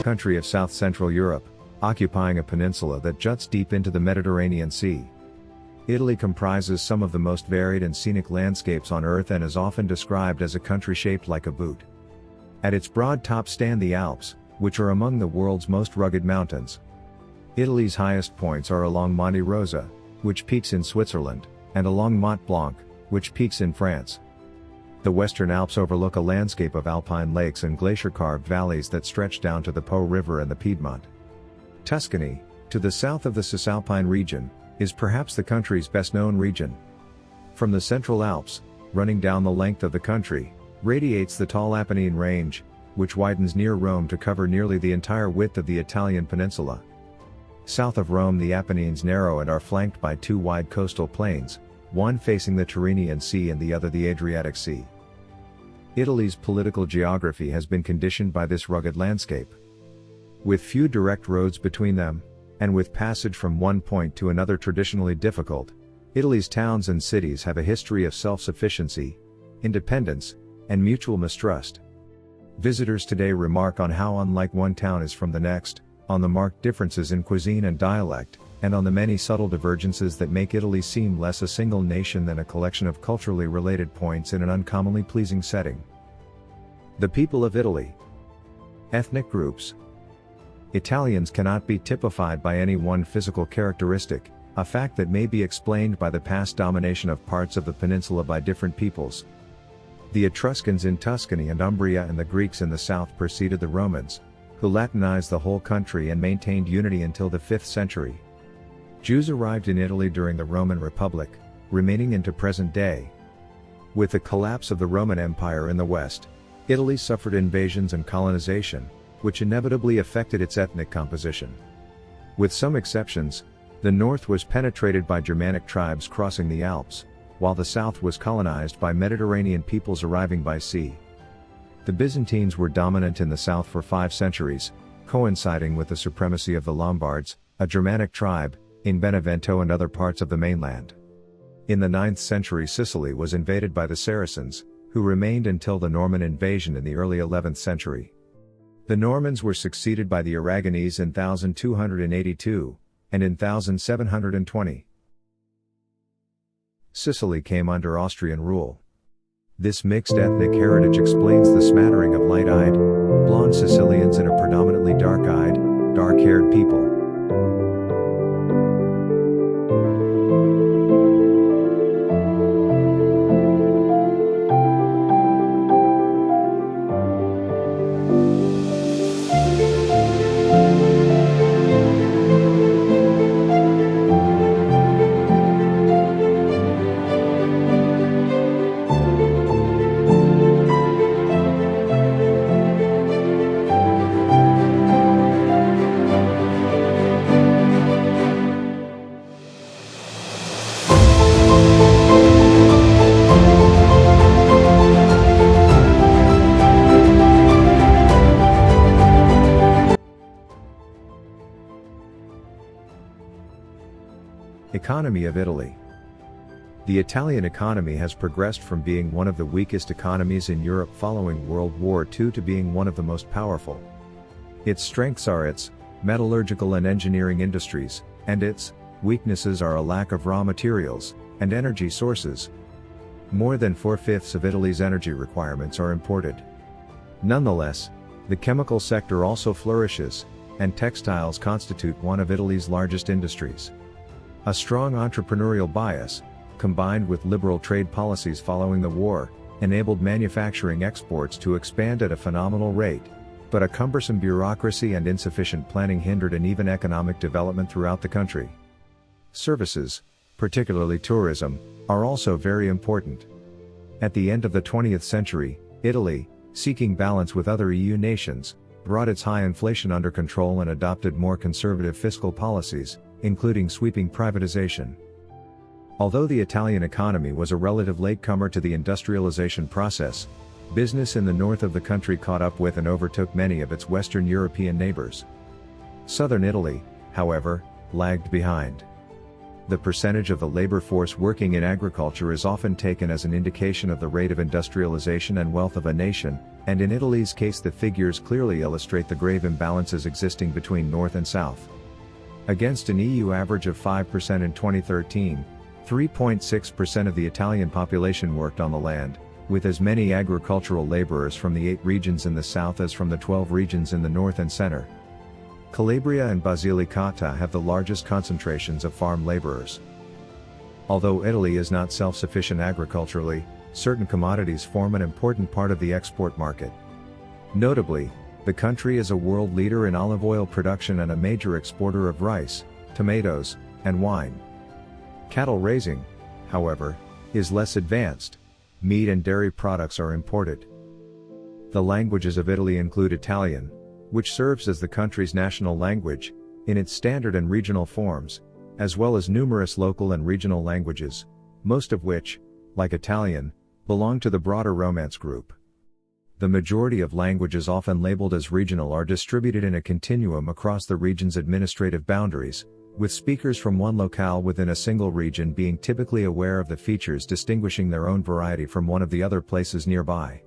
country of south-central Europe, occupying a peninsula that juts deep into the Mediterranean Sea. Italy comprises some of the most varied and scenic landscapes on Earth and is often described as a country shaped like a boot. At its broad top stand the Alps, which are among the world's most rugged mountains. Italy's highest points are along Monte Rosa, which peaks in Switzerland, and along Mont Blanc, which peaks in France. The Western Alps overlook a landscape of alpine lakes and glacier-carved valleys that stretch down to the Po River and the Piedmont. Tuscany, to the south of the Cisalpine region, is perhaps the country's best-known region. From the Central Alps, running down the length of the country, radiates the tall Apennine Range, which widens near Rome to cover nearly the entire width of the Italian peninsula. South of Rome the Apennines narrow and are flanked by two wide coastal plains, one facing the Tyrrhenian Sea and the other the Adriatic Sea. Italy's political geography has been conditioned by this rugged landscape. With few direct roads between them, and with passage from one point to another traditionally difficult, Italy's towns and cities have a history of self-sufficiency, independence, and mutual mistrust. Visitors today remark on how unlike one town is from the next, on the marked differences in cuisine and dialect, and on the many subtle divergences that make Italy seem less a single nation than a collection of culturally related points in an uncommonly pleasing setting. The people of Italy. Ethnic groups. Italians cannot be typified by any one physical characteristic, a fact that may be explained by the past domination of parts of the peninsula by different peoples. The Etruscans in Tuscany and Umbria and the Greeks in the south preceded the Romans, who Latinized the whole country and maintained unity until the 5th century. Jews arrived in Italy during the Roman Republic, remaining into present day. With the collapse of the Roman Empire in the west, Italy suffered invasions and colonization, which inevitably affected its ethnic composition. With some exceptions, the north was penetrated by Germanic tribes crossing the Alps, while the south was colonized by Mediterranean peoples arriving by sea. The Byzantines were dominant in the south for 5 centuries, coinciding with the supremacy of the Lombards, a Germanic tribe, in Benevento and other parts of the mainland. In the 9th century Sicily was invaded by the Saracens, who remained until the Norman invasion in the early 11th century. The Normans were succeeded by the Aragonese in 1282, and in 1720. Sicily came under Austrian rule. This mixed ethnic heritage explains the smattering of light-eyed, blonde Sicilians and a predominantly dark-eyed, dark-haired people. Economy of Italy. The Italian economy has progressed from being one of the weakest economies in Europe following World War II to being one of the most powerful. Its strengths are its metallurgical and engineering industries, and its weaknesses are a lack of raw materials and energy sources. More than 4/5 of Italy's energy requirements are imported. Nonetheless, the chemical sector also flourishes, and textiles constitute one of Italy's largest industries. A strong entrepreneurial bias, combined with liberal trade policies following the war, enabled manufacturing exports to expand at a phenomenal rate, but a cumbersome bureaucracy and insufficient planning hindered an even economic development throughout the country. Services, particularly tourism, are also very important. At the end of the 20th century, Italy, seeking balance with other EU nations, brought its high inflation under control and adopted more conservative fiscal policies, including sweeping privatization. Although the Italian economy was a relative latecomer to the industrialization process, business in the north of the country caught up with and overtook many of its Western European neighbors. Southern Italy, however, lagged behind. The percentage of the labor force working in agriculture is often taken as an indication of the rate of industrialization and wealth of a nation, and in Italy's case the figures clearly illustrate the grave imbalances existing between North and South. Against an EU average of 5% in 2013, 3.6% of the Italian population worked on the land, with as many agricultural laborers from the 8 regions in the south as from the 12 regions in the north and center. Calabria and Basilicata have the largest concentrations of farm laborers. Although Italy is not self-sufficient agriculturally, certain commodities form an important part of the export market. Notably, the country is a world leader in olive oil production and a major exporter of rice, tomatoes, and wine. Cattle raising, however, is less advanced. Meat and dairy products are imported. The languages of Italy include Italian, which serves as the country's national language, in its standard and regional forms, as well as numerous local and regional languages, most of which, like Italian, belong to the broader Romance group. The majority of languages often labeled as regional are distributed in a continuum across the region's administrative boundaries, with speakers from one locale within a single region being typically aware of the features distinguishing their own variety from one of the other places nearby.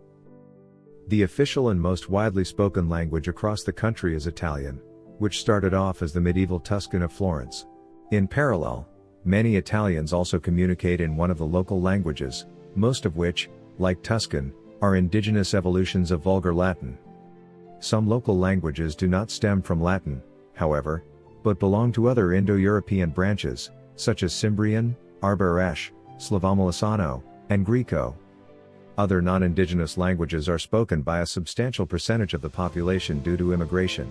The official and most widely spoken language across the country is Italian, which started off as the medieval Tuscan of Florence. In parallel, many Italians also communicate in one of the local languages, most of which, like Tuscan, are indigenous evolutions of Vulgar Latin. Some local languages do not stem from Latin, however, but belong to other Indo-European branches, such as Cimbrian, Arbëresh, Slavomolisano, and Greco. Other non-indigenous languages are spoken by a substantial percentage of the population due to immigration.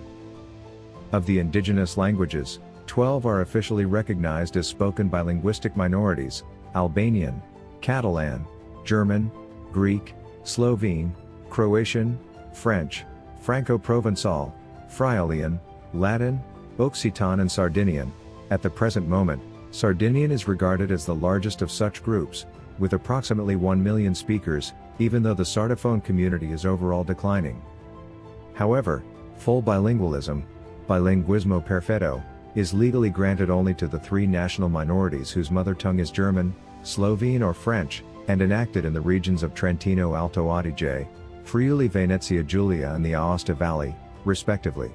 Of the indigenous languages, 12 are officially recognized as spoken by linguistic minorities: Albanian, Catalan, German, Greek, Slovene, Croatian, French, Franco-Provençal, Friulian, Latin, Occitan and Sardinian. At the present moment, Sardinian is regarded as the largest of such groups, with approximately 1 million speakers, even though the Sardophone community is overall declining. However, full bilingualism, bilinguismo perfetto, is legally granted only to the 3 national minorities whose mother tongue is German, Slovene or French, and enacted in the regions of Trentino Alto Adige, Friuli Venezia Giulia and the Aosta Valley, respectively.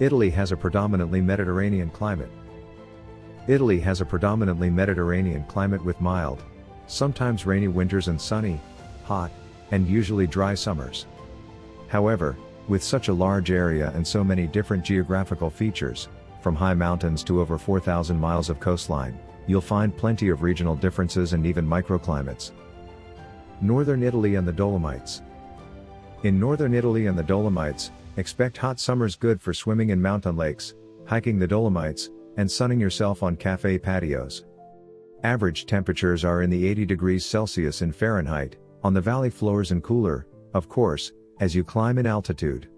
Italy has a predominantly Mediterranean climate. Italy has a predominantly Mediterranean climate with mild, sometimes rainy winters and sunny, hot, and usually dry summers. However, with such a large area and so many different geographical features, from high mountains to over 4,000 miles of coastline, you'll find plenty of regional differences and even microclimates. Northern Italy and the Dolomites. In northern Italy and the Dolomites, expect hot summers good for swimming in mountain lakes, hiking the Dolomites, and sunning yourself on cafe patios. Average temperatures are in the 80 degrees Celsius in Fahrenheit, on the valley floors and cooler, of course, as you climb in altitude.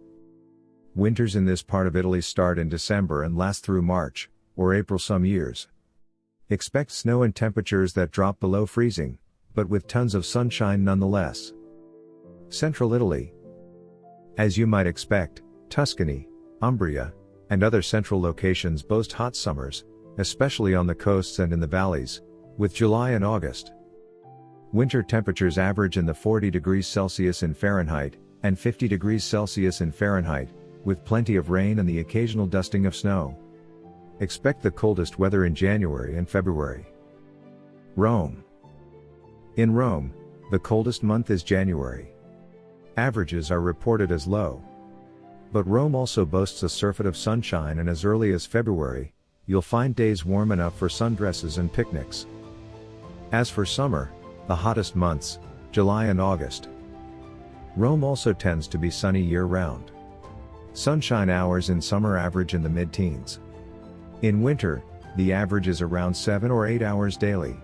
Winters in this part of Italy start in December and last through March, or April some years. Expect snow and temperatures that drop below freezing, but with tons of sunshine nonetheless. Central Italy. As you might expect, Tuscany, Umbria, and other central locations boast hot summers, especially on the coasts and in the valleys, with July and August. Winter temperatures average in the 40 degrees Celsius in Fahrenheit, and 50 degrees Celsius in Fahrenheit, with plenty of rain and the occasional dusting of snow. Expect the coldest weather in January and February. Rome. In Rome, the coldest month is January. Averages are reported as low. But Rome also boasts a surfeit of sunshine, and as early as February, you'll find days warm enough for sundresses and picnics. As for summer, the hottest months, July and August. Rome also tends to be sunny year-round. Sunshine hours in summer average in the mid-teens. In winter, the average is around 7 or 8 hours daily.